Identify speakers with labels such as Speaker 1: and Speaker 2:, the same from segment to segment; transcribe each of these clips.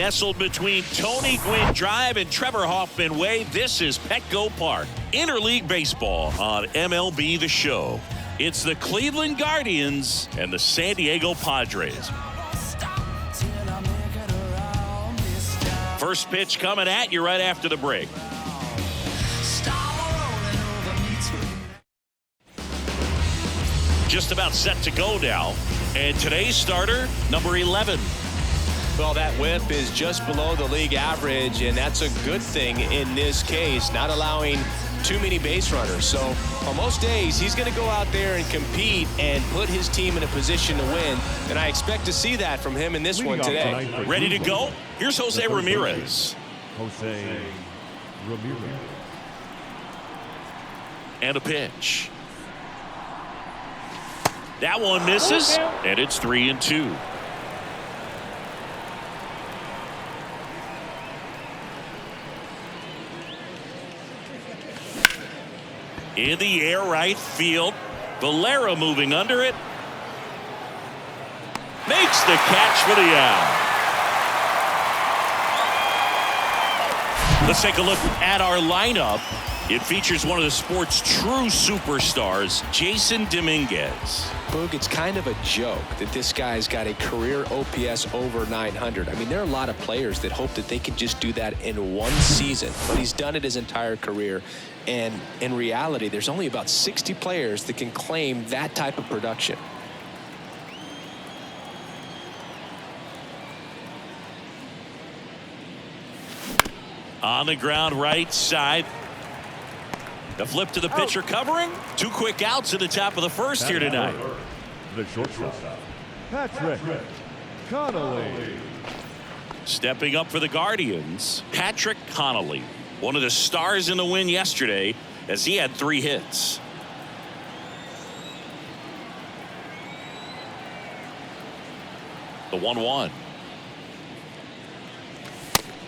Speaker 1: Nestled between Tony Gwynn Drive and Trevor Hoffman Way, this is Petco Park. Interleague Baseball on MLB The Show. It's the Cleveland Guardians and the San Diego Padres. First pitch coming at you right after the break. Just about set to go now. And today's starter, number 11.
Speaker 2: Well, that whip is just below the league average, and that's a good thing in this case, not allowing too many base runners. So on most days, he's going to go out there and compete and put his team in a position to win, and I expect to see that from him in this one today.
Speaker 1: Ready to go? Here's Jose Ramirez.
Speaker 3: Jose Ramirez.
Speaker 1: And a pitch. That one misses, and it's 3-2. In the air right field. Valera moving under it. Makes the catch for the out. Let's take a look at our lineup. It features one of the sport's true superstars, Jason Dominguez.
Speaker 2: Boog, it's kind of a joke that this guy's got a career OPS over 900. I mean, there are a lot of players that hope that they can just do that in one season, but he's done it his entire career. And in reality, there's only about 60 players that can claim that type of production.
Speaker 1: On the ground right side. The flip to the pitcher covering. 2 quick outs at the top of the first here tonight.
Speaker 3: The shortstop, Patrick Connolly.
Speaker 1: Stepping up for the Guardians, Patrick Connolly. One of the stars in the win yesterday as he had 3 hits. The 1-1.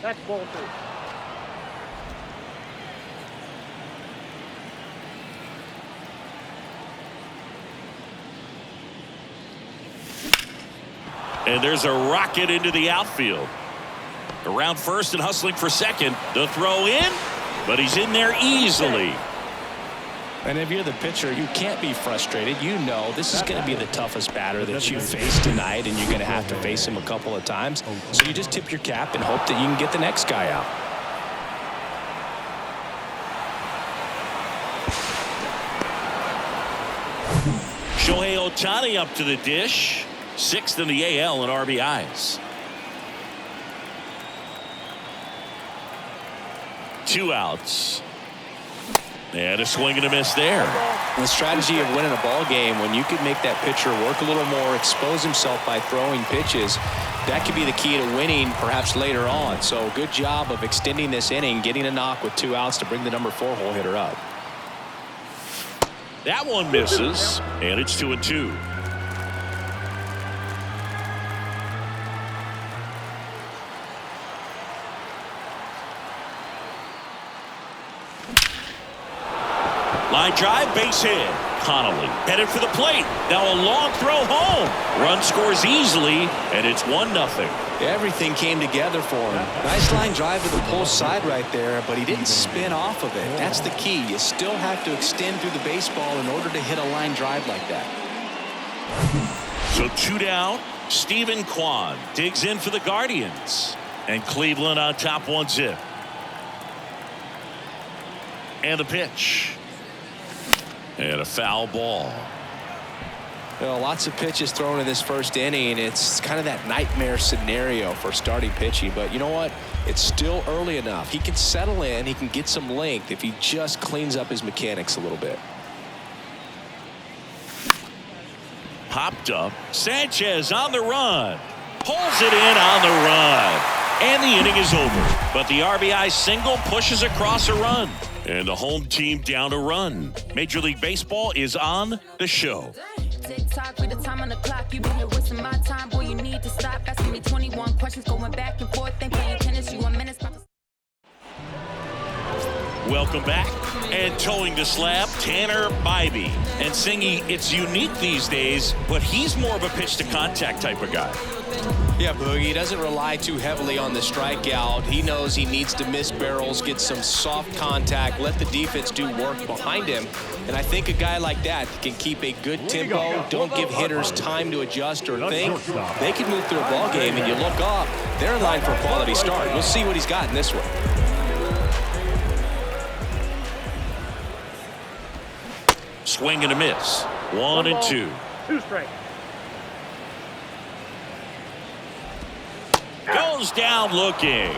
Speaker 4: That's ball 2.
Speaker 1: And there's a rocket into the outfield. Around first and hustling for second. The throw in, but he's in there easily.
Speaker 2: And if you're the pitcher, you can't be frustrated. You know this is going to be the toughest batter that you face tonight, and you're going to have to face him a couple of times. So you just tip your cap and hope that you can get the next guy out.
Speaker 1: Shohei Ohtani up to the dish. 6th in the AL in RBIs. 2 outs. And a swing and a miss there.
Speaker 2: The strategy of winning a ball game, when you could make that pitcher work a little more, expose himself by throwing pitches, that could be the key to winning perhaps later on. So good job of extending this inning, getting a knock with 2 outs to bring the number 4 hole hitter up.
Speaker 1: That one misses, and it's 2-2. Line drive, base hit. Connolly headed for the plate. Now a long throw home. Run scores easily, and it's 1-0.
Speaker 2: Everything came together for him. Nice line drive to the pull side right there, but he didn't spin off of it. That's the key. You still have to extend through the baseball in order to hit a line drive like that.
Speaker 1: So 2 down. Stephen Kwan digs in for the Guardians. And Cleveland on top 1-0. And the pitch. And a foul ball.
Speaker 2: You know, lots of pitches thrown in this first inning. It's kind of that nightmare scenario for starting pitching. But you know what? It's still early enough. He can settle in. He can get some length if he just cleans up his mechanics a little bit.
Speaker 1: Popped up. Sanchez on the run. Pulls it in on the run. And the inning is over. But the RBI single pushes across a run. And the home team down a run. Major League Baseball is on the show.
Speaker 5: Tick-tock, read the time on the clock. You been here wasting my time. Boy, you need to stop asking me 21 questions. Going back and forth. Ain't playing tennis. You 1 minute.
Speaker 1: Welcome back. And towing the slab, Tanner Bybee. And Singy, it's unique these days, but he's more of a pitch to contact type of guy.
Speaker 2: Yeah, Boogie, he doesn't rely too heavily on the strikeout. He knows he needs to miss barrels, get some soft contact, let the defense do work behind him. And I think a guy like that can keep a good tempo, don't give hitters time to adjust or think. They can move through a ball game, and you look up, they're in line for a quality start. We'll see what he's got in this one.
Speaker 1: Swing and a miss. 1-2.
Speaker 4: 2 strikes.
Speaker 1: Goes down looking.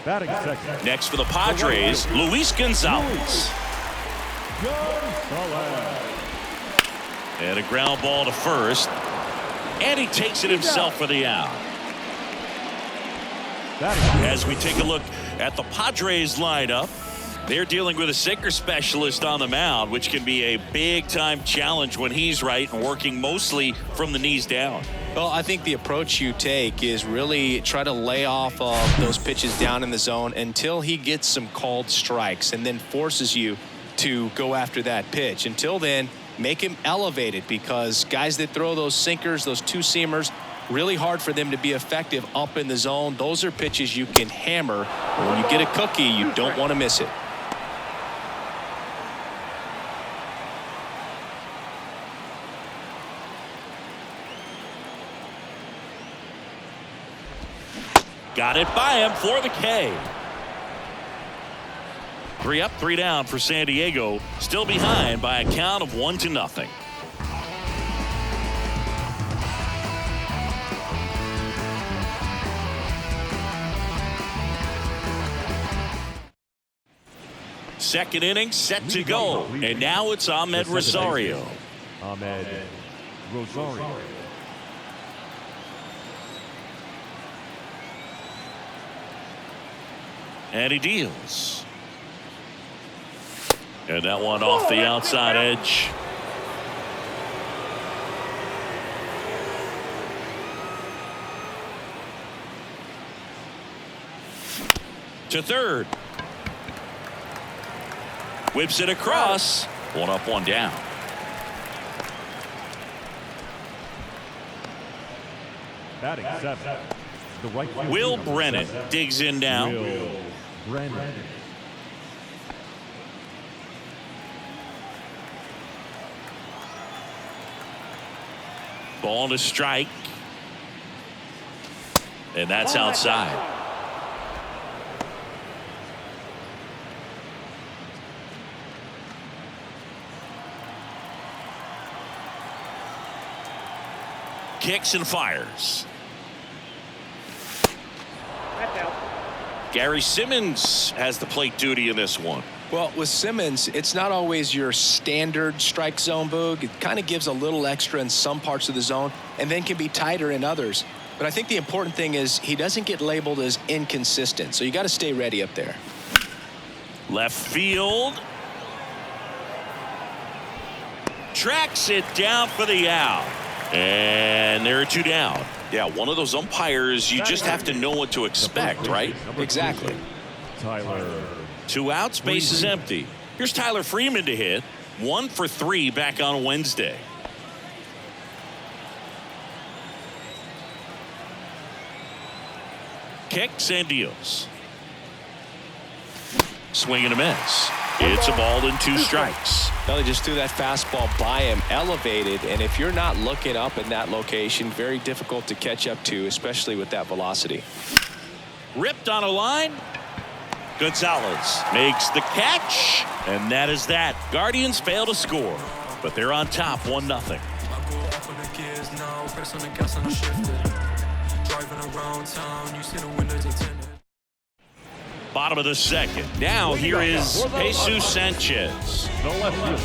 Speaker 3: Batting second.
Speaker 1: Next for the Padres, Luis Gonzalez. And a ground ball to first. And he takes it himself for the out. As we take a look at the Padres lineup, they're dealing with a sinker specialist on the mound, which can be a big-time challenge when he's right and working mostly from the knees down.
Speaker 2: Well, I think the approach you take is really try to lay off of those pitches down in the zone until he gets some called strikes and then forces you to go after that pitch. Until then, make him elevated, because guys that throw those sinkers, those two-seamers, really hard for them to be effective up in the zone. Those are pitches you can hammer. When you get a cookie, you don't want to miss it.
Speaker 1: Got it by him for the K. 3 up, 3 down for San Diego. Still behind by a count of 1-0. Second inning set to go. And now it's Ahmed Rosario.
Speaker 3: Ahmed Rosario.
Speaker 1: And he deals. And that one off the outside edge. To third. Whips it across. 1 up, 1 down.
Speaker 3: Batting seven. The right field
Speaker 1: Will
Speaker 3: fielder,
Speaker 1: Brennan digs in now.
Speaker 3: Will Brennan.
Speaker 1: Ball to strike. And that's outside. Kicks and fires.
Speaker 4: That's out.
Speaker 1: Gary Simmons has the plate duty in this one.
Speaker 2: Well, with Simmons, it's not always your standard strike zone, Boog. It kind of gives a little extra in some parts of the zone and then can be tighter in others. But I think the important thing is he doesn't get labeled as inconsistent, so you got to stay ready up there.
Speaker 1: Left field. Tracks it down for the out. And there are 2 down. Yeah, one of those umpires, you just have to know what to expect, right?
Speaker 2: Exactly.
Speaker 3: Tyler.
Speaker 1: 2 outs, base is empty. Here's Tyler Freeman to hit. 1 for 3 back on Wednesday. Kicks and deals. Swing and a miss. It's a ball and 2 strikes.
Speaker 2: Well, they just threw that fastball by him, elevated, and if you're not looking up in that location, very difficult to catch up to, especially with that velocity.
Speaker 1: Ripped on a line. Gonzalez makes the catch, and that is that. Guardians fail to score, but they're on top 1-0. Bottom of the second. Now here is Jesus Sanchez.
Speaker 3: The left fielder.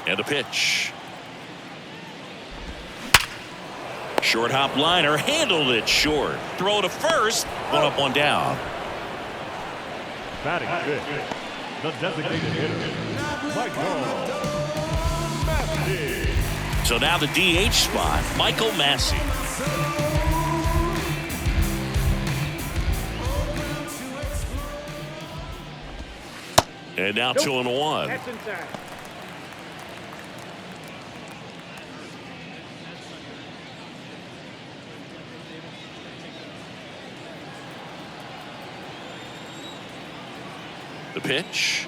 Speaker 1: And a pitch. Short hop liner handled it short. Throw to first. 1 up, 1 down.
Speaker 3: Batting fifth. the designated hitter, Michael Massey.
Speaker 1: So now the DH spot, Michael Massey. And now 2-1.
Speaker 4: That's inside.
Speaker 1: The pitch.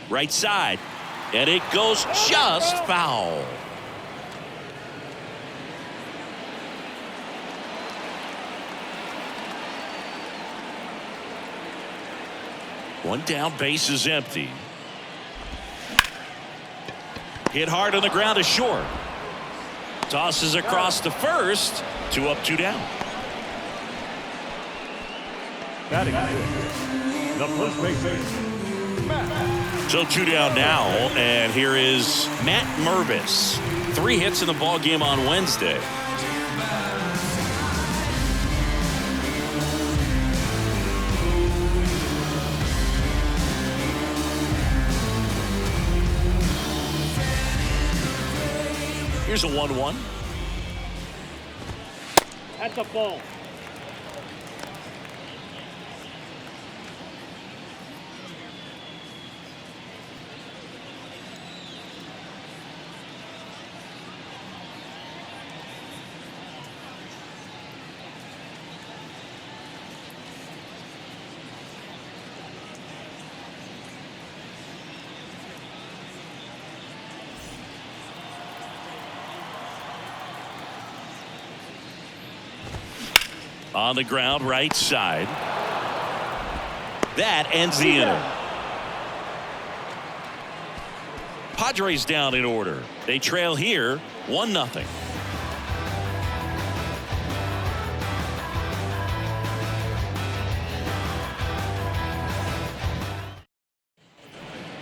Speaker 1: Right side. And it goes just foul. One down, base is empty. Hit hard on the ground is short. Tosses across to first. 2 up, 2 down.
Speaker 3: Batting sixth, the first baseman, Matt.
Speaker 1: So 2 down now, and here is Matt Mervis. 3 hits in the ball game on Wednesday. Here's a 1-1.
Speaker 4: That's a ball.
Speaker 1: On the ground, right side. That ends the inning. Padres down in order. They trail here 1-0.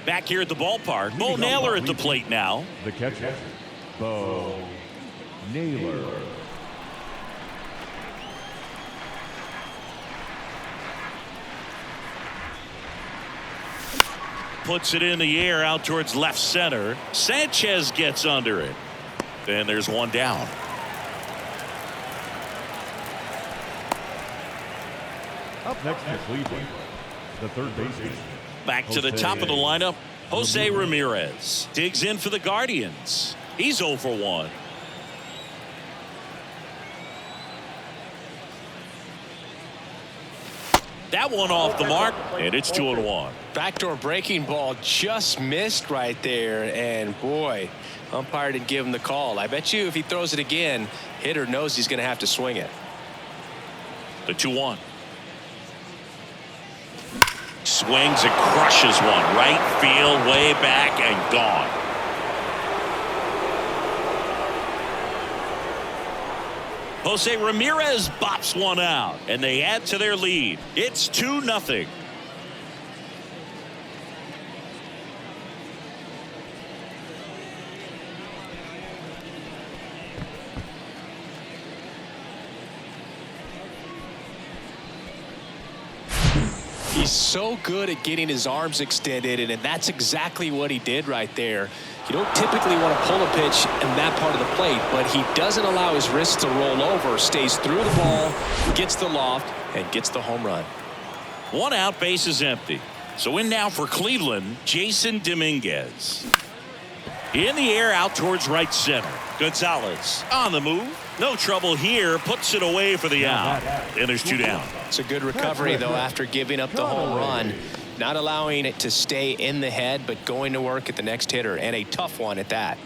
Speaker 1: Back here at the ballpark, Bo Naylor at the plate now.
Speaker 3: The catcher, Bo Naylor.
Speaker 1: Puts it in the air out towards left center. Sanchez gets under it. Then there's 1 down.
Speaker 3: Up next to Cleveland, the third baseman.
Speaker 1: Back to the top of the lineup, Jose Ramirez digs in for the Guardians. He's 0 for 1. That one off the mark, and it's 2-1.
Speaker 2: Backdoor breaking ball just missed right there, and boy, umpire didn't give him the call. I bet you if he throws it again, hitter knows he's going to have to swing it.
Speaker 1: The 2-1. Swings and crushes one. Right field, way back, and gone. Jose Ramirez bops one out, and they add to their lead. It's 2-0.
Speaker 2: He's so good at getting his arms extended, and that's exactly what he did right there. You don't typically want to pull a pitch in that part of the plate, but he doesn't allow his wrist to roll over, stays through the ball, gets the loft, and gets the home run.
Speaker 1: 1 out, base is empty. So in now for Cleveland, Jason Dominguez. In the air out towards right center. Gonzalez on the move. No trouble here. Puts it away for the out. And there's 2 down.
Speaker 2: It's a good recovery, though, after giving up the home run. Not allowing it to stay in the head, but going to work at the next hitter, and a tough one at that.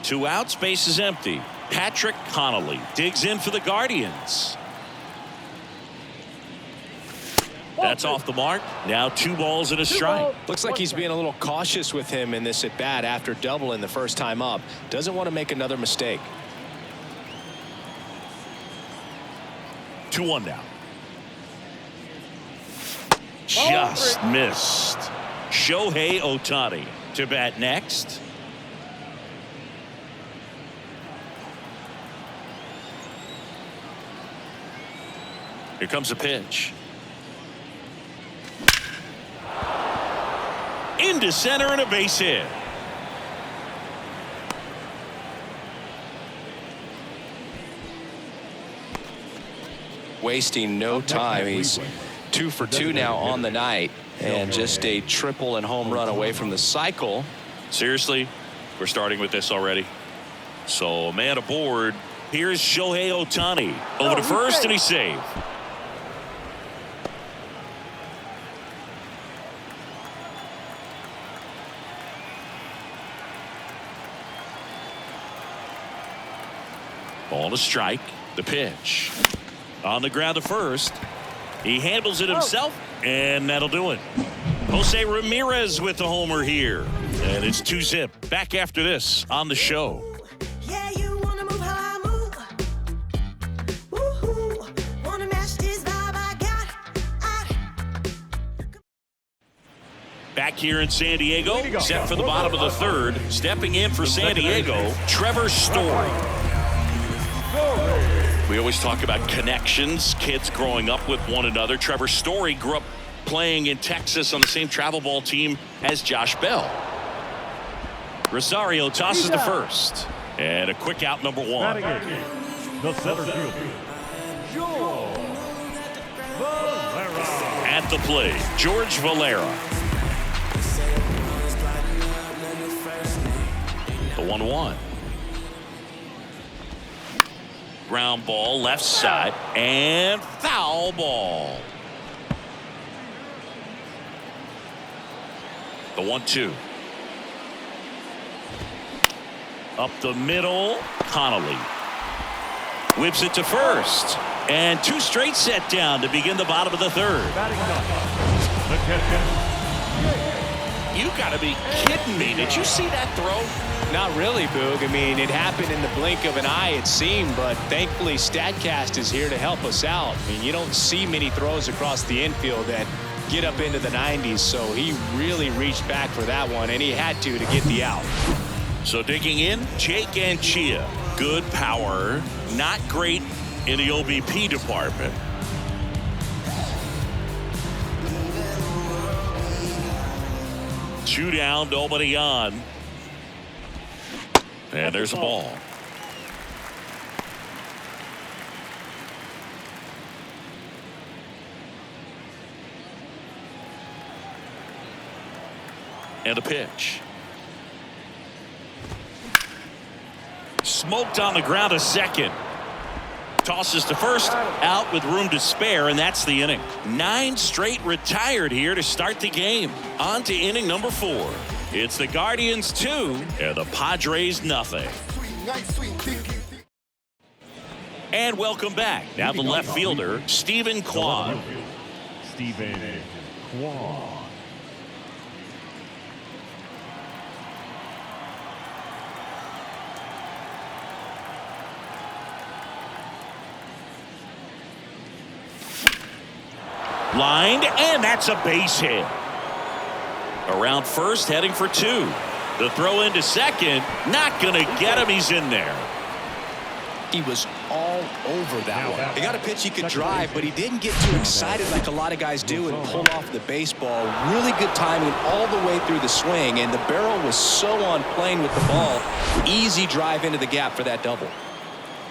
Speaker 1: 2 outs, base is empty. Patrick Connolly digs in for the Guardians. That's off the mark. Now 2 balls and a strike.
Speaker 2: Looks like he's being a little cautious with him in this at bat after doubling the first time up. Doesn't want to make another mistake.
Speaker 1: 2-1 now. Just missed. Shohei Ohtani to bat next. Here comes a pitch. into center and a base hit.
Speaker 2: Wasting no time. He's 2 for 2 now on the night, and just a triple and home run away from the cycle.
Speaker 1: Seriously, we're starting with this already. So, man aboard. Here's Shohei Ohtani. Over to first, and he's safe. Ball to strike. The pitch. On the ground to first. He handles it himself, and that'll do it. Jose Ramirez with the homer here. And it's 2-zip. Back after this on the show.
Speaker 4: Yeah, you wanna move how I move. Woo-hoo. Wanna match this vibe I got.
Speaker 1: Back here in San Diego, set for the bottom of the third. Stepping in for San Diego, Trevor Story. We always talk about connections, kids growing up with one another. Trevor Story grew up playing in Texas on the same travel ball team as Josh Bell. Rosario tosses to first. And a quick out, number 1.
Speaker 3: The center fielder, George Valera.
Speaker 1: At the plate, George Valera. The 1-1. Ground ball left side and foul ball. The 1-2. Up the middle, Connolly whips it to first, and 2 straight set down to begin the bottom of the third.
Speaker 3: The catcher.
Speaker 1: You gotta be kidding me. Did you see that throw?
Speaker 2: Not really, Boog. I mean, it happened in the blink of an eye, it seemed, but thankfully StatCast is here to help us out. I mean, you don't see many throws across the infield that get up into the 90s, so he really reached back for that one, and he had to get the out.
Speaker 1: So digging in, Jake Anchia. Good power, not great in the OBP department. Two down, nobody on. And there's a ball. And a pitch. Smoked on the ground to second. Tosses to first, out with room to spare, and that's the inning. 9 straight retired here to start the game. On to inning number 4. It's the Guardians 2 and the Padres nothing. And welcome back. Now the left fielder, Stephen Kwan.
Speaker 3: Stephen Kwan.
Speaker 1: Lined, and that's a base hit. Around first, heading for 2. The throw into second, not going to get him. He's in there.
Speaker 2: He was all over that one. He got a pitch he could drive, but he didn't get too excited like a lot of guys do and pull off the baseball. Really good timing all the way through the swing, and the barrel was so on plane with the ball. Easy drive into the gap for that double.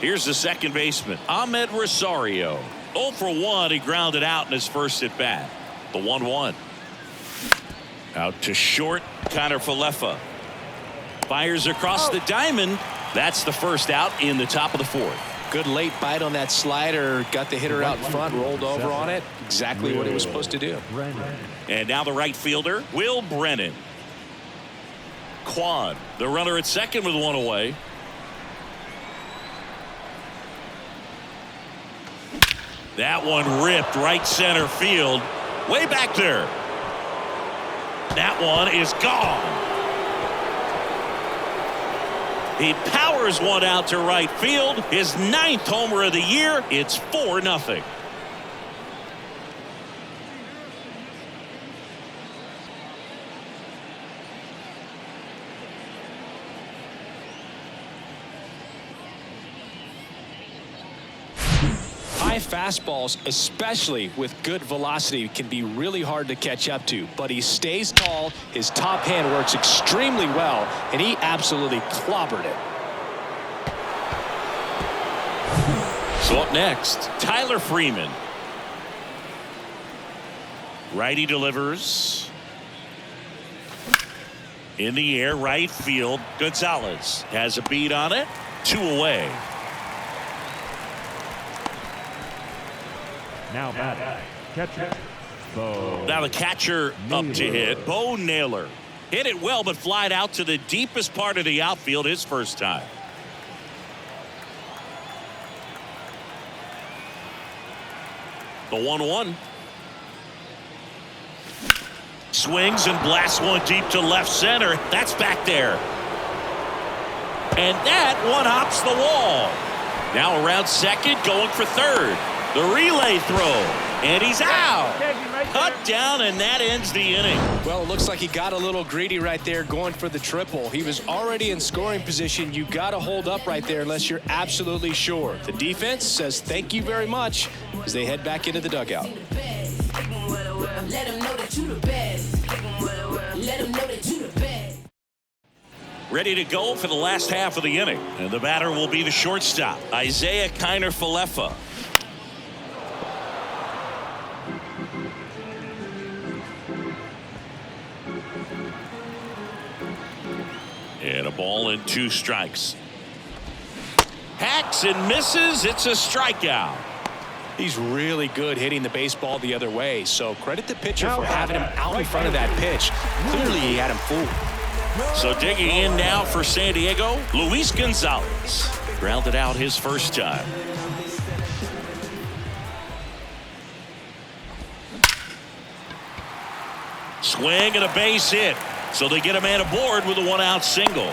Speaker 1: Here's the second baseman, Ahmed Rosario. 0 for 1, he grounded out in his first at bat. The 1-1. Out to short, Connor Falefa. Fires across the diamond. That's the first out in the top of the 4th.
Speaker 2: Good late bite on that slider. Got the hitter out in front, rolled over on it. Exactly what it was supposed to do.
Speaker 1: And now the right fielder, Will Brennan. Kwan, the runner at second with 1 away. That one ripped right center field. Way back there. That one is gone. He powers one out to right field. His 9th homer of the year. It's 4-0.
Speaker 2: High fastballs, especially with good velocity, can be really hard to catch up to. But he stays tall. His top hand works extremely well, and he absolutely clobbered it.
Speaker 1: So up next, Tyler Freeman. Righty delivers. In the air, right field. Gonzalez has a beat on it. 2 away.
Speaker 3: Now batting, catcher, Bo.
Speaker 1: Now the catcher up to hit. Bo Naylor hit it well, but flied out to the deepest part of the outfield his first time. The 1-1. Swings and blasts one deep to left center. That's back there. And that one hops the wall. Now around second, going for third. The relay throw. And he's out. Cut down, and that ends the inning.
Speaker 2: Well, it looks like he got a little greedy right there going for the triple. He was already in scoring position. You got to hold up right there unless you're absolutely sure. The defense says thank you very much as they head back into the dugout.
Speaker 4: Let 'em know that you the best. Let 'em know that you the best.
Speaker 1: Ready to go for the last half of the inning. And the batter will be the shortstop, Isaiah Kiner-Falefa. And a ball and 2 strikes. Hacks and misses. It's a strikeout.
Speaker 2: He's really good hitting the baseball the other way, so credit the pitcher for having him out in front of that pitch. Clearly he had him fooled.
Speaker 1: So digging in now for San Diego, Luis Gonzalez. Grounded out his first time. Swing and a base hit. So they get a man aboard with a 1-out single.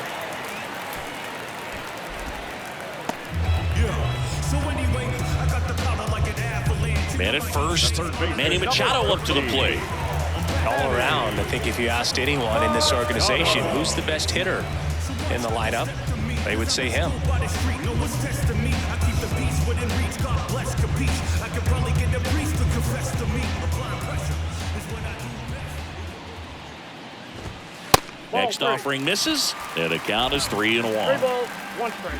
Speaker 1: Man at first, Manny Machado up to the plate.
Speaker 2: All around, I think if you asked anyone in this organization who's the best hitter in the lineup, they would say him.
Speaker 1: Next offering misses, and the count is 3-1.
Speaker 6: 3 balls, 1 strike.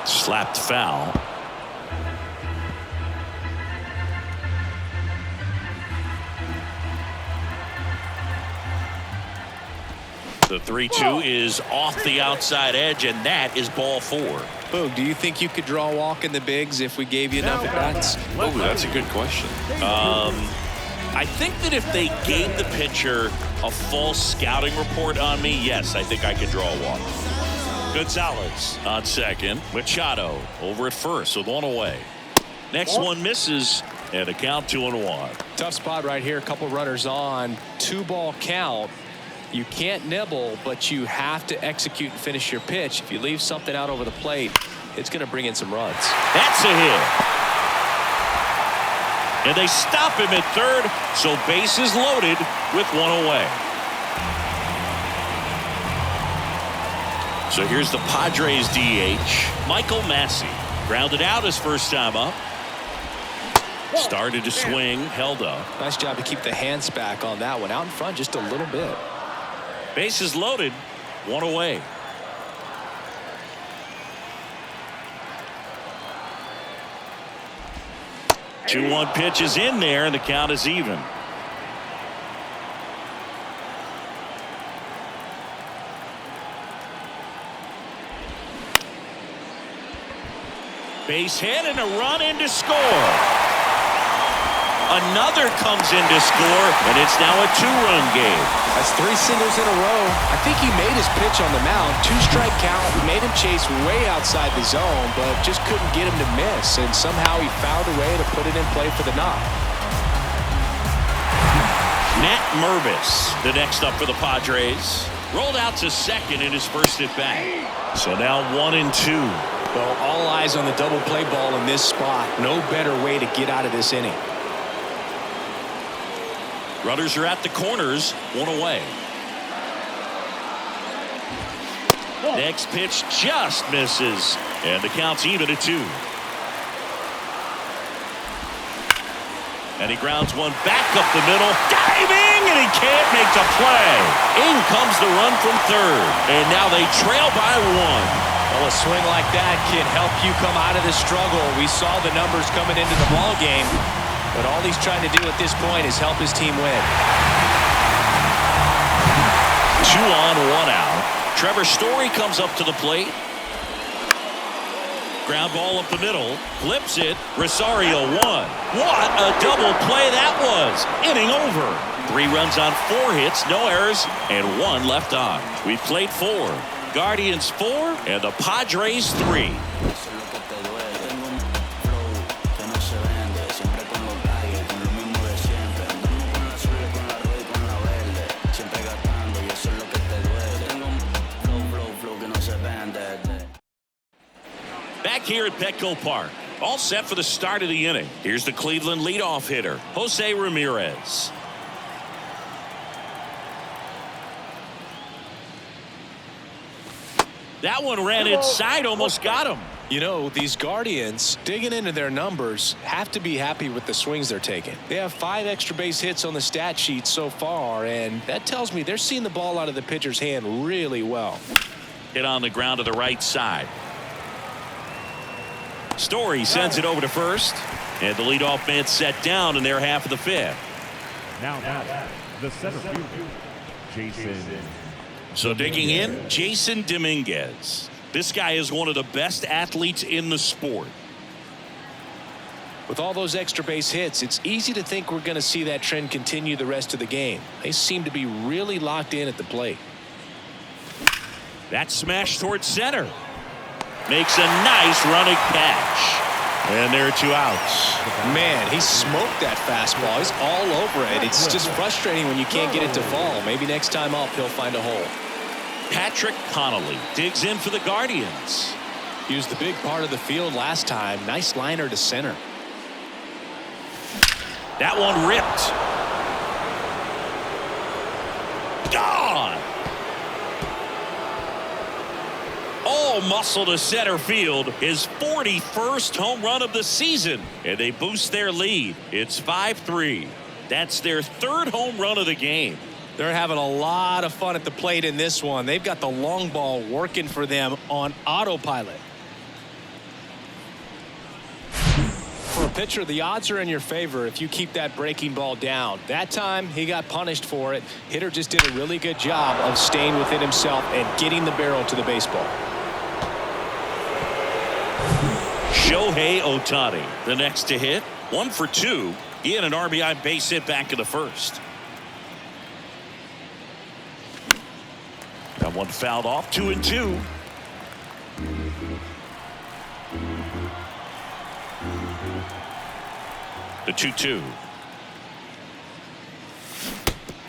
Speaker 1: Slapped foul. The 3-2 is off the outside edge, and that is ball 4.
Speaker 2: Boog, do you think you could draw a walk in the bigs if we gave you enough at-bats?
Speaker 1: Oh, that's a good question. I think that if they gave the pitcher a full scouting report on me, yes, I think I could draw a walk. Gonzalez on second. Machado over at first with 1 away. Next one misses, and a count 2-1.
Speaker 2: Tough spot right here. A couple runners on. 2-ball count. You can't nibble, but you have to execute and finish your pitch. If you leave something out over the plate, it's going to bring in some runs.
Speaker 1: That's a hit. And they stop him at third, so bases loaded with 1 away. So here's the Padres DH, Michael Massey. Grounded out his first time up. Started to swing, held up.
Speaker 2: Nice job to keep the hands back on that one. Out in front just a little bit.
Speaker 1: Bases loaded, 1 away. The 2-1 pitch is in there, and the count is even. Base hit and a run in to score. Another comes in to score, and it's now a 2-run game.
Speaker 2: That's 3 singles in a row. I think he made his pitch on the mound. 2-strike count. He made him chase way outside the zone, but just couldn't get him to miss. And somehow he found a way to put it in play for the knock.
Speaker 1: Nat Mervis, the next up for the Padres. Rolled out to second in his first at bat. So now 1-2.
Speaker 2: Well, all eyes on the double play ball in this spot. No better way to get out of this inning.
Speaker 1: Runners are at the corners, 1 away. Next pitch just misses. And the count's even at 2. And he grounds one back up the middle. Diving! And he can't make the play. In comes the run from third. And now they trail by 1.
Speaker 2: Well, a swing like that can help you come out of the struggle. We saw the numbers coming into the ball game, but all he's trying to do at this point is help his team win.
Speaker 1: 2 on, 1 out. Trevor Story comes up to the plate. Ground ball up the middle. Flips it. Rosario 1. What a double play that was. Inning over. 3 runs on 4 hits, no errors, and 1 left on. We've played 4. Guardians 4 and the Padres 3. Back here at Petco Park, all set for the start of the inning. Here's the Cleveland leadoff hitter, Jose Ramirez. That one ran inside, almost got him.
Speaker 2: You know, these Guardians, digging into their numbers, have to be happy with the swings they're taking. They have 5 extra base hits on the stat sheet so far, and that tells me they're seeing the ball out of the pitcher's hand really well.
Speaker 1: Hit on the ground to the right side. Story sends it over to first, and the leadoff man set down in their half of the 5th.
Speaker 3: Now, the center fielder, Jason.
Speaker 1: So digging in, Jason Dominguez. This guy is one of the best athletes in the sport.
Speaker 2: With all those extra base hits, it's easy to think we're going to see that trend continue the rest of the game. They seem to be really locked in at the plate.
Speaker 1: That smash towards center. Makes a nice running catch. And there are 2 outs.
Speaker 2: Man, he smoked that fastball. He's all over it. It's just frustrating when you can't get it to fall. Maybe next time up he'll find a hole.
Speaker 1: Patrick Connolly digs in for the Guardians.
Speaker 2: He was the big part of the field last time. Nice liner to center.
Speaker 1: That one ripped. Gone. All muscle to center field. His 41st home run of the season. And they boost their lead. It's 5-3. That's their 3rd home run of the game.
Speaker 2: They're having a lot of fun at the plate in this one. They've got the long ball working for them on autopilot. For a pitcher, the odds are in your favor if you keep that breaking ball down. That time, he got punished for it. Hitter just did a really good job of staying within himself and getting the barrel to the baseball.
Speaker 1: Shohei Ohtani, the next to hit. 1 for 2. He had an RBI base hit back in the 1st. That one fouled off. 2-2. The 2-2.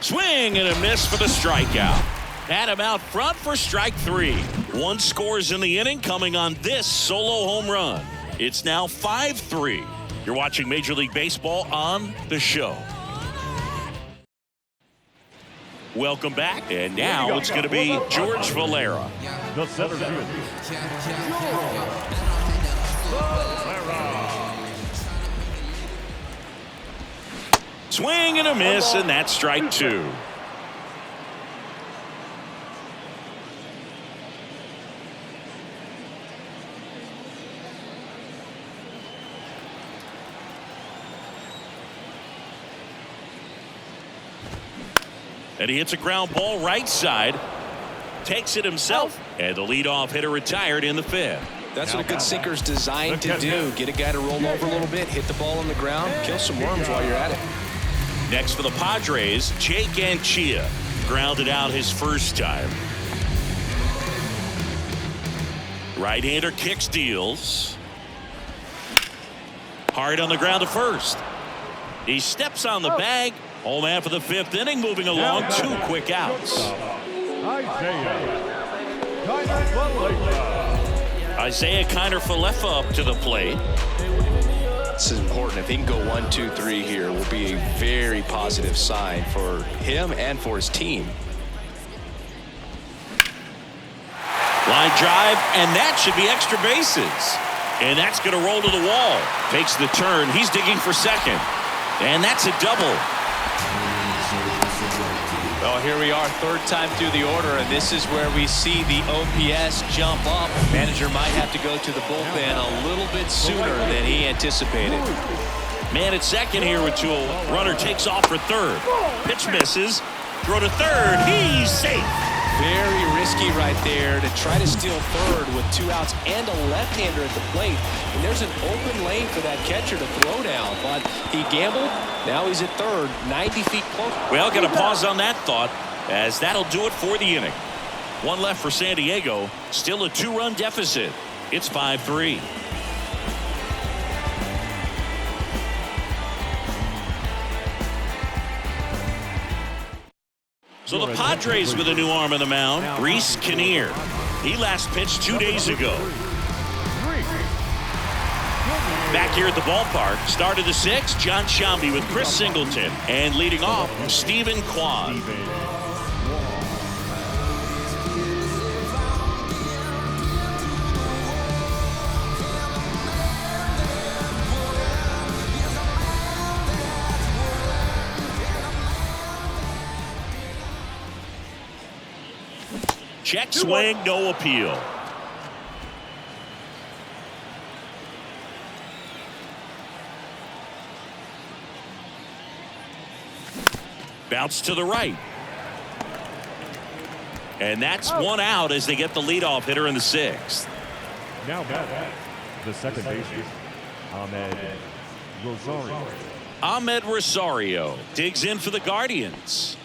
Speaker 1: Swing and a miss for the strikeout. Had him out front for strike 3. 1 scores in the inning coming on this solo home run. It's now 5-3. You're watching Major League Baseball on The Show. Welcome back, and now it's going to be George Valera.
Speaker 3: The center fielder,
Speaker 1: Swing and a miss, and that's strike 2. And he hits a ground ball right side. Takes it himself. And the leadoff hitter retired in the 5th.
Speaker 2: That's what a good sinker's designed to do. Get a guy to roll over a little bit, hit the ball on the ground, kill some worms while you're at it.
Speaker 1: Next for the Padres, Jake Anchia. Grounded out his first time. Right-hander kicks, deals. Hard on the ground to first. He steps on the bag. Home half of the 5th inning, moving along. 2 quick outs. Isaiah Kiner-Falefa up to the plate.
Speaker 2: This is important. If he can go 1, 2, 3 here, will be a very positive sign for him and for his team.
Speaker 1: Line drive, and that should be extra bases. And that's going to roll to the wall. Takes the turn. He's digging for second. And that's a double.
Speaker 2: Well, here we are, third time through the order, and this is where we see the OPS jump up. Manager might have to go to the bullpen a little bit sooner than he anticipated.
Speaker 1: Man at second here with two. Runner takes off for third. Pitch misses. Throw to third. He's safe.
Speaker 2: Very risky right there to try to steal third with 2 outs and a left-hander at the plate. And there's an open lane for that catcher to throw down, but he gambled. Now he's at third, 90 feet close.
Speaker 1: Well, going to pause on that thought, as that'll do it for the inning. One left for San Diego. Still a 2-run deficit. It's 5-3. So the Padres with a new arm on the mound, Reese Kinnear. He last pitched 2 days ago. Back here at the ballpark, start of the 6th, John Shambi with Chris Singleton. And leading off, Stephen Kwan. Check swing, no appeal. Bounce to the right. And that's 1 out as they get the leadoff hitter in the 6th.
Speaker 3: Now back, the second baseman, Ahmed Rosario.
Speaker 1: Ahmed Rosario digs in for the Guardians.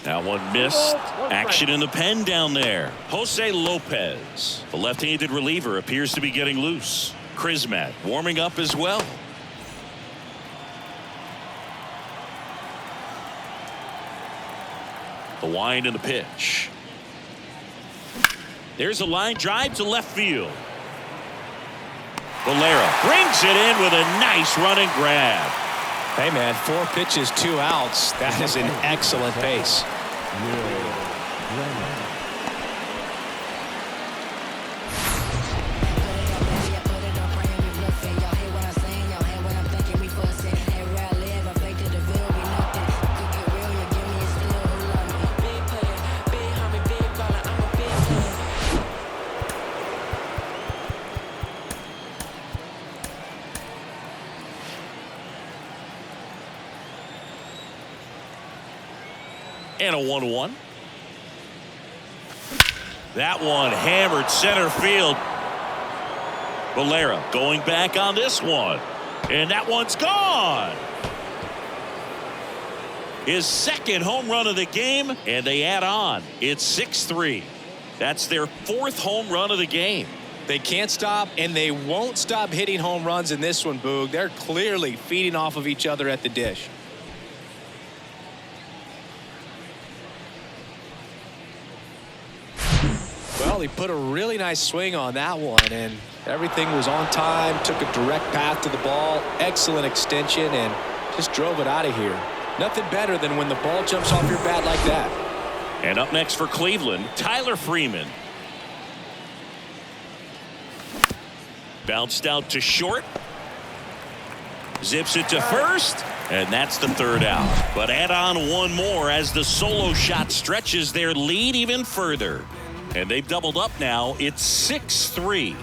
Speaker 1: That one missed. Action in the pen down there. Jose Lopez, the left-handed reliever, appears to be getting loose. Krismat warming up as well. The wind and the pitch. There's a line drive to left field. Valera brings it in with a nice running grab.
Speaker 2: Hey, man, 4 pitches, 2 outs. That is an excellent pace.
Speaker 1: And a 1-1. That one hammered center field. Valera going back on this one. And that one's gone. His second home run of the game, and they add on. It's 6-3. That's their 4th home run of the game.
Speaker 2: They can't stop, and they won't stop hitting home runs in this one, Boog. They're clearly feeding off of each other at the dish. Well, he put a really nice swing on that one, and everything was on time, took a direct path to the ball, excellent extension, and just drove it out of here. Nothing better than when the ball jumps off your bat like that.
Speaker 1: And up next for Cleveland, Tyler Freeman. Bounced out to short. Zips it to first. And that's the 3rd out. But add on one more as the solo shot stretches their lead even further. And they've doubled up now. It's 6-3.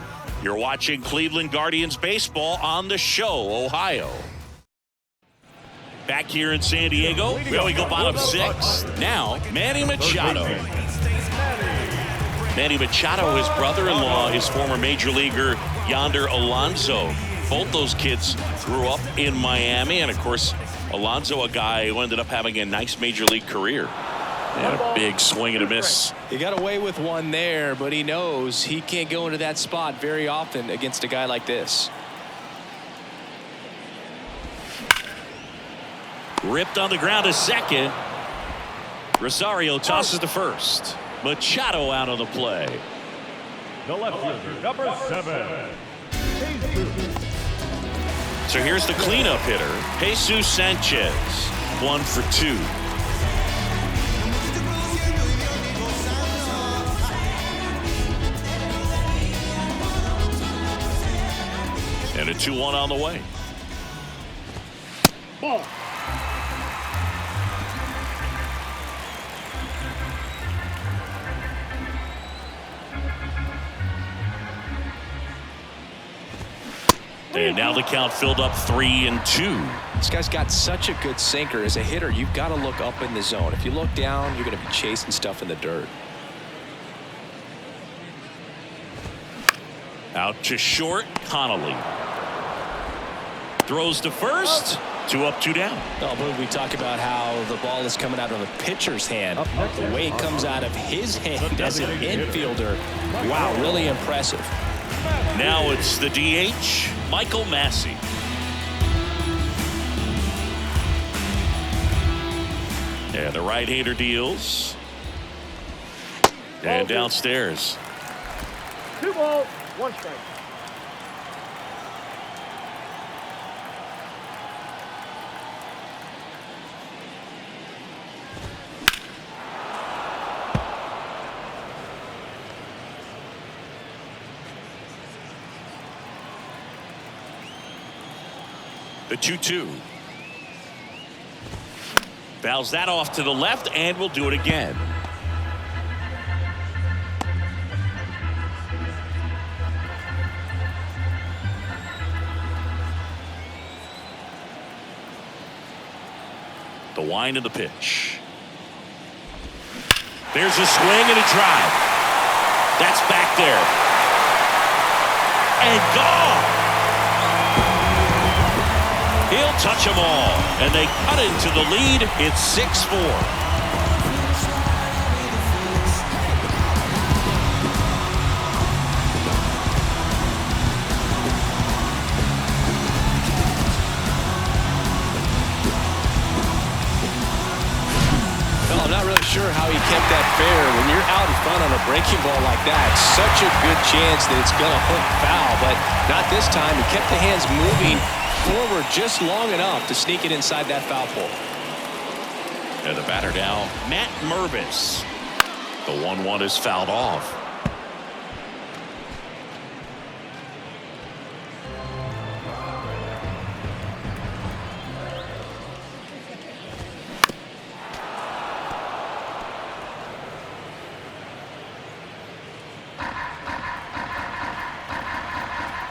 Speaker 1: You're watching Cleveland Guardians baseball on the Show, Ohio. Back here in San Diego, we go bottom 6. Now, Manny Machado. Manny Machado, his brother-in-law, is former major leaguer Yonder Alonso. Both those kids grew up in Miami. And, of course, Alonso, a guy who ended up having a nice major league career. And a big swing and a miss.
Speaker 2: He got away with one there, but he knows he can't go into that spot very often against a guy like this.
Speaker 1: Ripped on the ground to second. Rosario tosses to first. Machado out of the play.
Speaker 3: the left fielder, number 7. Jesus.
Speaker 1: So here's the cleanup hitter, Jesus Sanchez, 1 for 2. And a 2-1 on the way.
Speaker 6: Ball.
Speaker 1: And now the count filled up 3-2.
Speaker 2: This guy's got such a good sinker. As a hitter, you've got to look up in the zone. If you look down, you're going to be chasing stuff in the dirt.
Speaker 1: Out to short, Connolly. Throws to first. 2 up, 2 down.
Speaker 2: Oh, but we talk about how the ball is coming out of a pitcher's hand. The way it comes out of his hand as an infielder. Wow, really impressive.
Speaker 1: Now it's the DH, Michael Massey. And the right-hander deals. And downstairs.
Speaker 6: 2 balls, 1 strike.
Speaker 1: The 2-2. Fouls that off to the left, and we'll do it again. The wind of the pitch. There's a swing and a drive. That's back there. And gone. He'll touch them all, and they cut into the lead. It's 6-4.
Speaker 2: Well, I'm not really sure how he kept that fair. When you're out in front on a breaking ball like that, such a good chance that it's going to hook foul, but not this time. He kept the hands moving forward just long enough to sneak it inside that foul pole.
Speaker 1: And the batter now, Matt Mervis. The 1-1 is fouled off.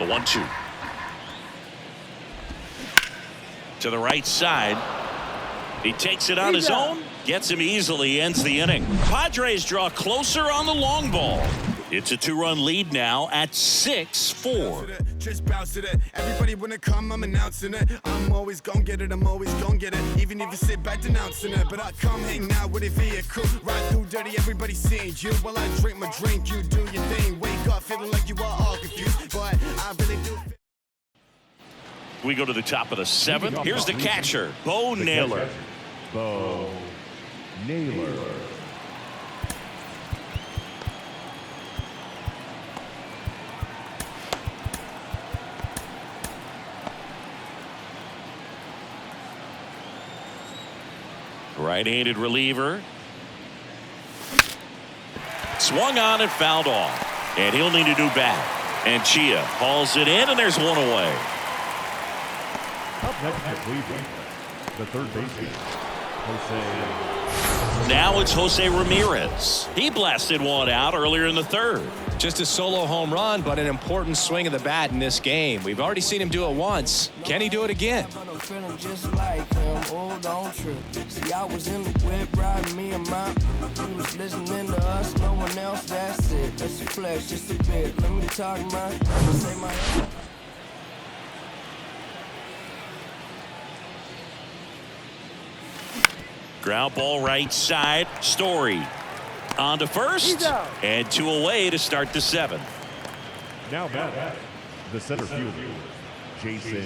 Speaker 1: The 1-2. To the right side. He takes it on his own, gets him easily, ends the inning. Padres draw closer on the long ball. It's a 2-run lead now at 6-4.
Speaker 7: Just bounce to that. Everybody wanna come, I'm announcing it. I'm always gonna get it, I'm always gonna get it. Even if you sit back denouncing it. But I come hang out with a vehicle. Ride through dirty, everybody seeing you. While I drink my drink, you do your thing. Wake up feeling like you are all confused. But I really do.
Speaker 1: We go to the top of the 7th. Here's the catcher, Bo Naylor.
Speaker 3: Bo Naylor.
Speaker 1: Right-handed reliever. Swung on and fouled off. And he'll need a new bat. And Chia hauls it in, and there's one away.
Speaker 3: Up next for Cleveland, the third baseman, Jose.
Speaker 1: Now it's Jose Ramirez. He blasted one out earlier in the 3rd.
Speaker 2: Just a solo home run, but an important swing of the bat in this game. We've already seen him do it once. Can he do it again?
Speaker 8: Feeling just like him, old on trip. See, I was in the whip riding me and my. He was listening to us, no one else. That's it. That's a flex, just a bit. Let me talk, man. Say my.
Speaker 1: Ground ball right side. Story on to first, and 2 away to start the 7th.
Speaker 3: Now back, the center fielder, Jason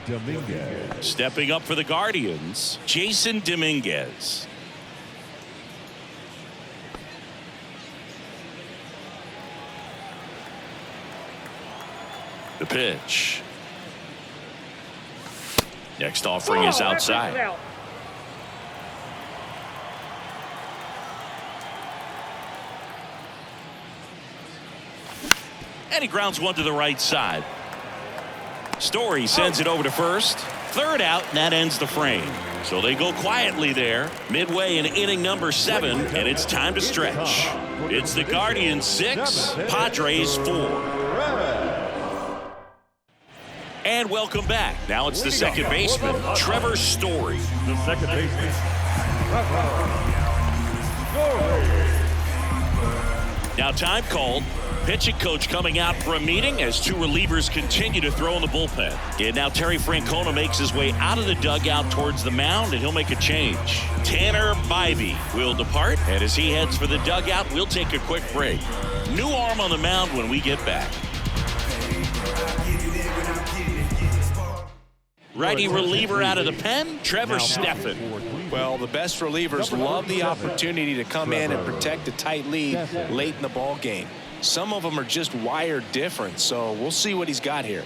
Speaker 3: Dominguez.
Speaker 1: Stepping up for the Guardians, Jason Dominguez. The pitch. Next offering is outside. And he grounds one to the right side. Story sends it over to first. Third out, and that ends the frame. So they go quietly there, midway in inning number 7, and it's time to stretch. It's the Guardians 6, Padres 4. And welcome back. Now it's the second baseman, Trevor Story.
Speaker 3: The second baseman, Trevor Story.
Speaker 1: Now time called. Pitching coach coming out for a meeting as two relievers continue to throw in the bullpen. And now Terry Francona makes his way out of the dugout towards the mound, and he'll make a change. Tanner Bybee will depart, and as he heads for the dugout, we'll take a quick break. New arm on the mound when we get back. Righty reliever out of the pen, Trevor Stephan.
Speaker 2: Well, the best relievers love the opportunity to come in and protect a tight lead late in the ball game. Some of them are just wired different, so we'll see what he's got here.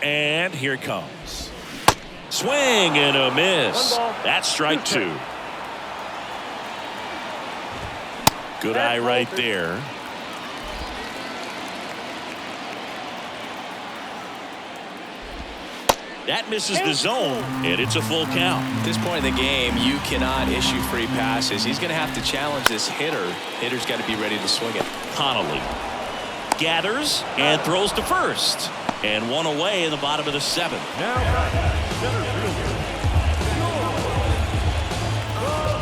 Speaker 1: And here it comes. Swing and a miss. That's strike 2. Good eye right there. That misses the zone, and it's a full count.
Speaker 2: At this point in the game, you cannot issue free passes. He's going to have to challenge this hitter. Hitter's got to be ready to swing it.
Speaker 1: Connolly gathers and throws to first. And one away in the bottom of the 7th.
Speaker 3: Now, center fielder,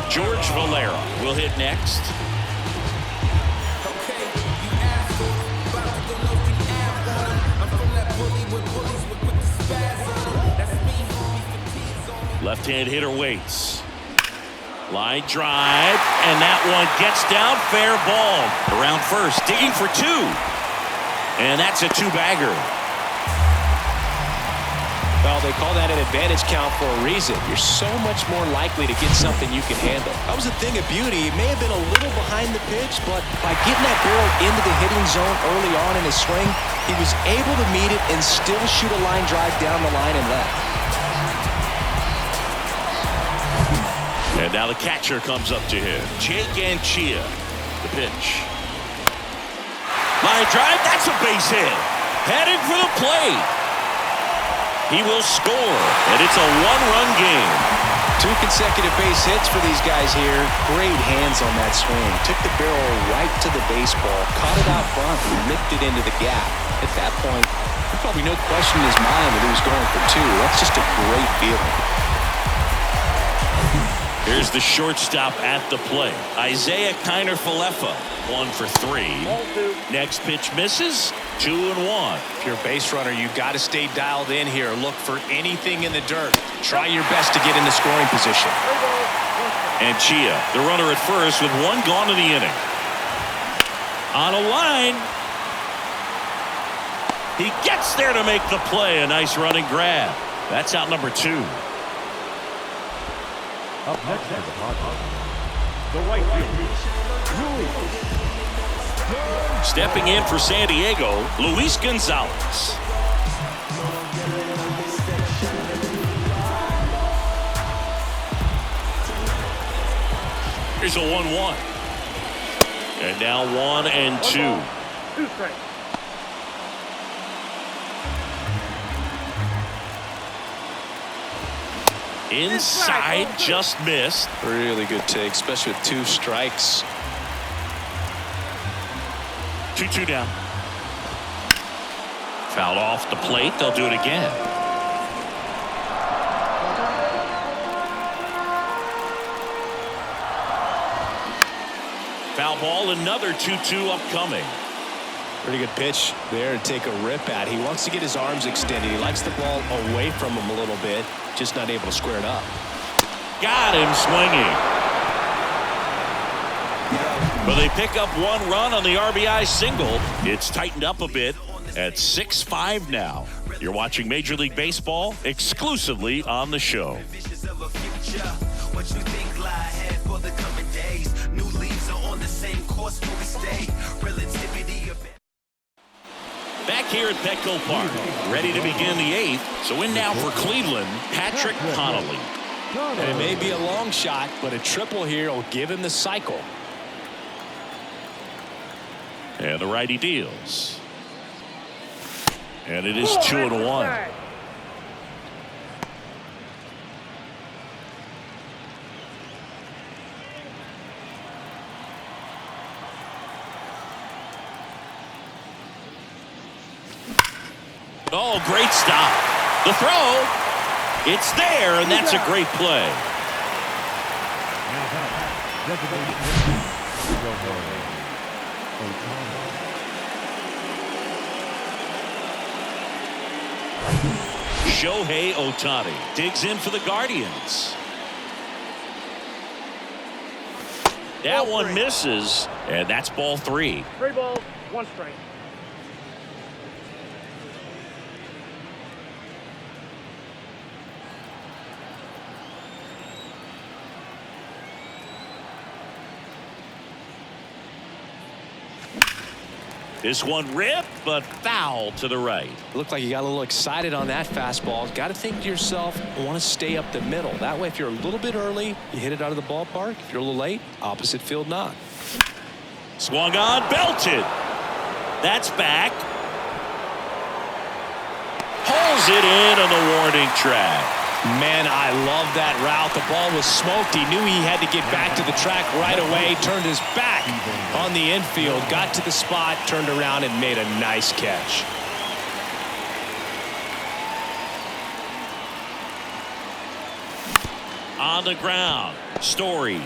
Speaker 1: George Valera will hit next. Left-hand hitter waits. Line drive, and that one gets down, fair ball. Around first, digging for 2. And that's a 2-bagger.
Speaker 2: Well, they call that an advantage count for a reason. You're so much more likely to get something you can handle. That was a thing of beauty. It may have been a little behind the pitch, but by getting that barrel into the hitting zone early on in his swing, he was able to meet it and still shoot a line drive down the line and left.
Speaker 1: And now the catcher comes up to him. Jake Anchia, the pitch. Line drive, that's a base hit. Headed for the plate. He will score, and it's a 1-run game.
Speaker 2: 2 consecutive base hits for these guys here. Great hands on that swing. Took the barrel right to the baseball, caught it out front, and ripped it into the gap. At that point, there's probably no question in his mind that he was going for 2. That's just a great feeling.
Speaker 1: Here's the shortstop at the plate. Isaiah Kiner-Falefa, 1 for 3. Next pitch misses, 2-1.
Speaker 2: If you're a base runner, you've got to stay dialed in here. Look for anything in the dirt. Try your best to get into scoring position.
Speaker 1: And Chia, the runner at first with 1 gone in the inning. On a line. He gets there to make the play. A nice running grab. That's out number 2.
Speaker 3: up next to the Padres, the right fielder,
Speaker 1: Stepping in for San Diego, Luis Gonzalez. Here's a 1-1. And now 1-2.
Speaker 6: 2 strikes.
Speaker 1: Inside, just missed.
Speaker 2: Really good take, especially with 2 strikes.
Speaker 1: 2-2 down. Fouled off the plate. They'll do it again. Foul ball, another 2-2 upcoming.
Speaker 2: Pretty good pitch there to take a rip at. He wants to get his arms extended. He likes the ball away from him a little bit, just not able to square it up.
Speaker 1: Got him swinging. But they pick up 1 run on the RBI single. It's tightened up a bit. at 6-5 now. You're watching Major League Baseball exclusively on the show.
Speaker 9: What you think lie ahead for the coming days? New leaves are on the same course where we stay. Relativity of
Speaker 1: Back here at Petco Park, ready to begin the 8th. So in now for Cleveland, Patrick Connolly.
Speaker 2: And it may be a long shot, but a triple here will give him the cycle.
Speaker 1: And the righty deals. And it is 2-1. Oh, great stop. The throw. It's there, and that's a great play. Shohei Ohtani digs in for the Guardians. That one misses, and that's ball 3.
Speaker 6: 3 balls, 1 strike.
Speaker 1: This one ripped, but foul to the right.
Speaker 2: Looked like you got a little excited on that fastball. Got to think to yourself, I want to stay up the middle. That way, if you're a little bit early, you hit it out of the ballpark. If you're a little late, opposite field knock.
Speaker 1: Swung on, belted. That's back. Pulls it in on the warning track.
Speaker 2: Man, I love that route. The ball was smoked. He knew he had to get back to the track right away. Turned his back on the infield. Got to the spot, turned around, and made a nice catch.
Speaker 1: On the ground, Story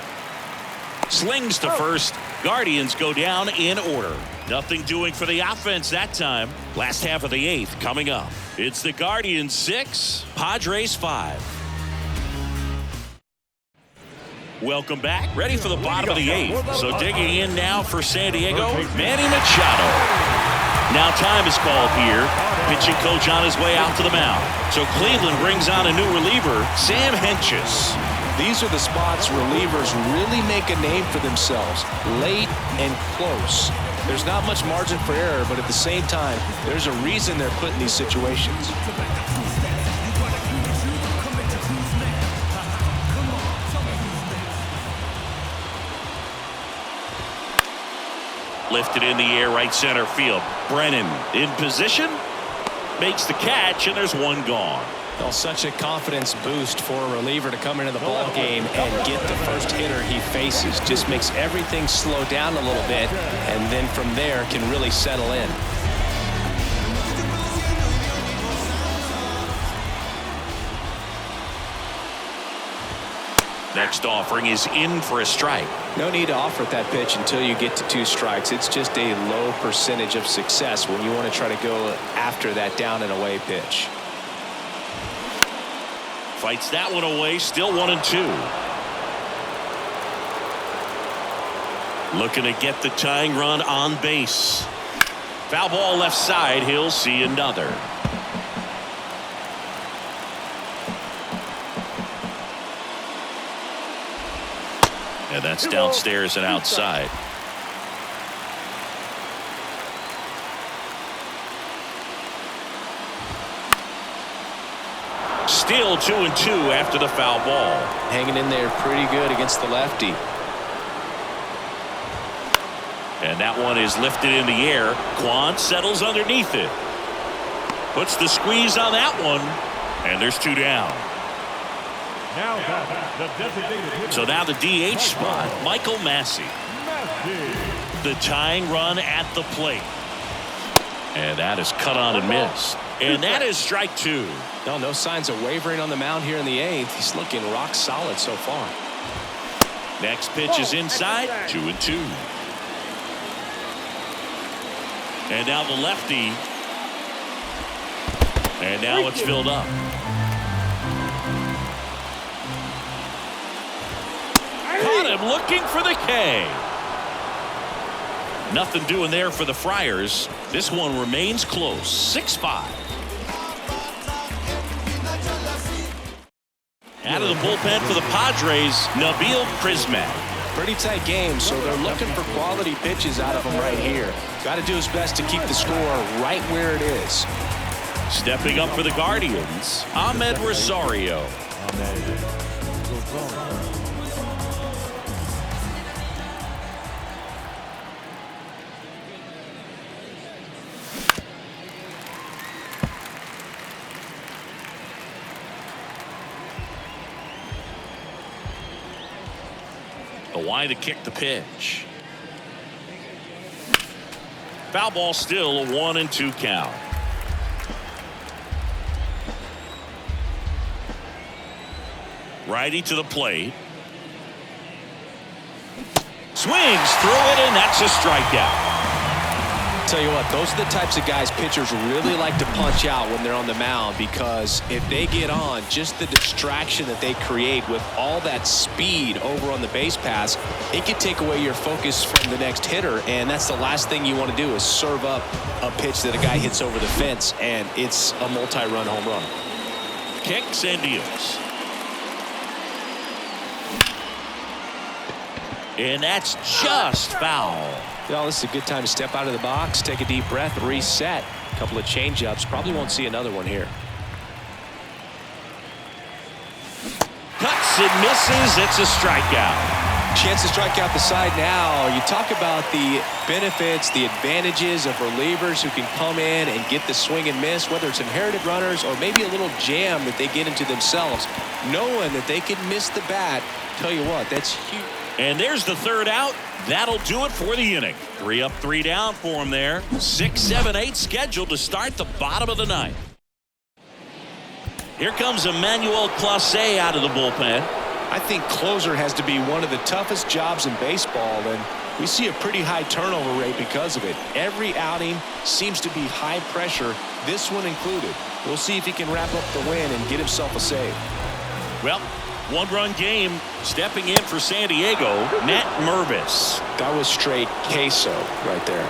Speaker 1: slings to first. Guardians go down in order. Nothing doing for the offense that time. Last half of the 8th coming up. It's the Guardians 6, Padres 5. Welcome back. Ready for the bottom of the 8th. So digging in now for San Diego, Manny Machado. Now time is called here. Pitching coach on his way out to the mound. So Cleveland brings on a new reliever, Sam Hentges.
Speaker 2: These are the spots relievers really make a name for themselves. Late and close. There's not much margin for error, but at the same time, there's a reason they're put in these situations.
Speaker 1: Lifted in the air, right center field. Brennan in position, makes the catch, and there's one gone.
Speaker 2: Well, such a confidence boost for a reliever to come into the ball game and get the first hitter he faces. Just makes everything slow down a little bit, and then from there can really settle in.
Speaker 1: Next offering is in for a strike.
Speaker 2: No need to offer at that pitch until you get to 2 strikes. It's just a low percentage of success when you want to try to go after that down and away pitch.
Speaker 1: Fights that one away, still 1-2. Looking to get the tying run on base. Foul ball left side, he'll see another. And that's downstairs and outside. Still 2-2 after the foul ball.
Speaker 2: Hanging in there pretty good against the lefty.
Speaker 1: And that one is lifted in the air. Quan settles underneath it. Puts the squeeze on that one. And there's 2 down.
Speaker 3: Now the designated hitter.
Speaker 1: So now the DH spot, Michael Massey. The tying run at the plate. And that is cut on and missed. And that is strike 2.
Speaker 2: No signs of wavering on the mound here in the 8th. He's looking rock solid so far.
Speaker 1: Next pitch is inside, 2-2. And now the lefty. And now it's filled up. Caught him looking for the K. Nothing doing there for the Friars. This one remains close, 6-5. Out of the bullpen for the Padres, Nabil Prismac.
Speaker 2: Pretty tight game, so they're looking for quality pitches out of him right here. Got to do his best to keep the score right where it is.
Speaker 1: Stepping up for the Guardians, Ahmed Rosario. The wide to kick the pitch. Foul ball, still a 1-2 count. Righty to the plate. Swings through it, and that's a strikeout.
Speaker 2: Tell you what, those are the types of guys pitchers really like to punch out when they're on the mound, because if they get on, just the distraction that they create with all that speed over on the base pass, it could take away your focus from the next hitter, and that's the last thing you want to do is serve up a pitch that a guy hits over the fence and it's a multi-run home run.
Speaker 1: Kicks and deals. And that's just foul.
Speaker 2: Well, this is a good time to step out of the box, take a deep breath, reset. A couple of change-ups. Probably won't see another one here.
Speaker 1: Cuts and misses. It's a strikeout.
Speaker 2: Chance to strike out the side now. You talk about the benefits, the advantages of relievers who can come in and get the swing and miss, whether it's inherited runners or maybe a little jam that they get into themselves. Knowing that they can miss the bat, tell you what, that's huge.
Speaker 1: And there's the third out. That'll do it for the inning. 3 up, 3 down for him there. 6, 7, 8 scheduled to start the bottom of the ninth. Here comes Emmanuel Clase out of the bullpen.
Speaker 2: I think closer has to be one of the toughest jobs in baseball, and we see a pretty high turnover rate because of it. Every outing seems to be high pressure, this one included. We'll see if he can wrap up the win and get himself a save.
Speaker 1: Well, 1-run game. Stepping in for San Diego, Matt Mervis.
Speaker 2: That was straight queso right there.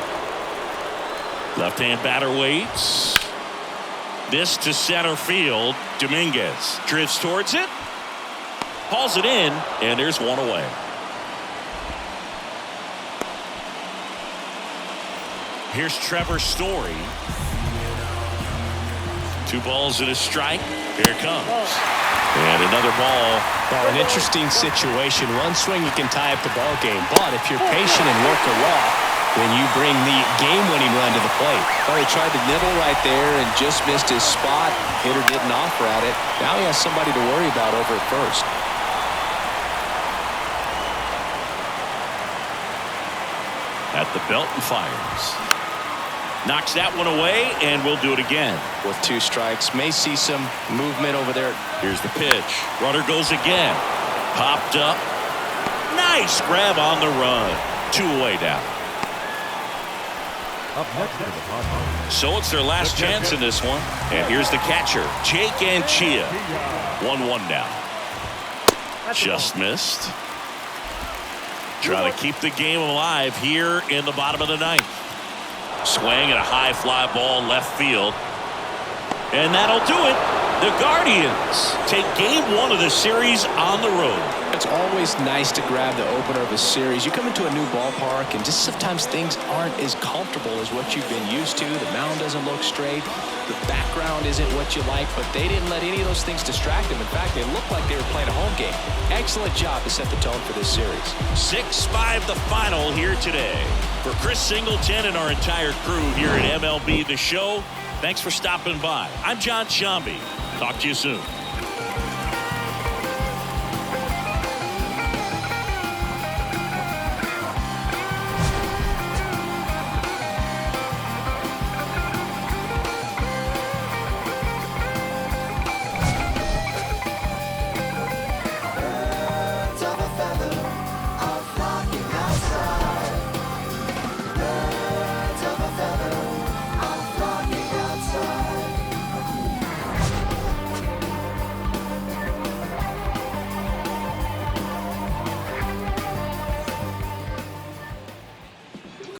Speaker 1: Left-hand batter waits. This to center field. Dominguez drifts towards it. Hauls it in, and there's one away. Here's Trevor Story. 2 balls and a strike. Here it comes. And another ball.
Speaker 2: Well, an interesting situation. One swing you can tie up the ball game, but if you're patient and work a walk, then you bring the game-winning run to the plate. Well, he tried to nibble right there and just missed his spot. Hitter didn't offer at it. Now he has somebody to worry about over at first.
Speaker 1: At the belt and fires. Knocks that one away, and we'll do it again.
Speaker 2: With 2 strikes, may see some movement over there.
Speaker 1: Here's the pitch. Runner goes again. Popped up. Nice grab on the run. 2 away now.
Speaker 3: Up next is the Padres.
Speaker 1: So it's their last chance in this one. And here's the catcher, Jake Anchia. 1-1 now. Just missed. Trying to keep the game alive here in the bottom of the ninth. Swing and a high fly ball left field. And that'll do it. The Guardians take game 1 of the series on the road.
Speaker 2: It's always nice to grab the opener of a series. You come into a new ballpark and just sometimes things aren't as comfortable as what you've been used to. The mound doesn't look straight. The background isn't what you like, but they didn't let any of those things distract them. In fact, they looked like they were playing a home game. Excellent job to set the tone for this series.
Speaker 1: 6-5 the final here today. For Chris Singleton and our entire crew here at MLB The Show, thanks for stopping by. I'm John Shambi. Talk to you soon.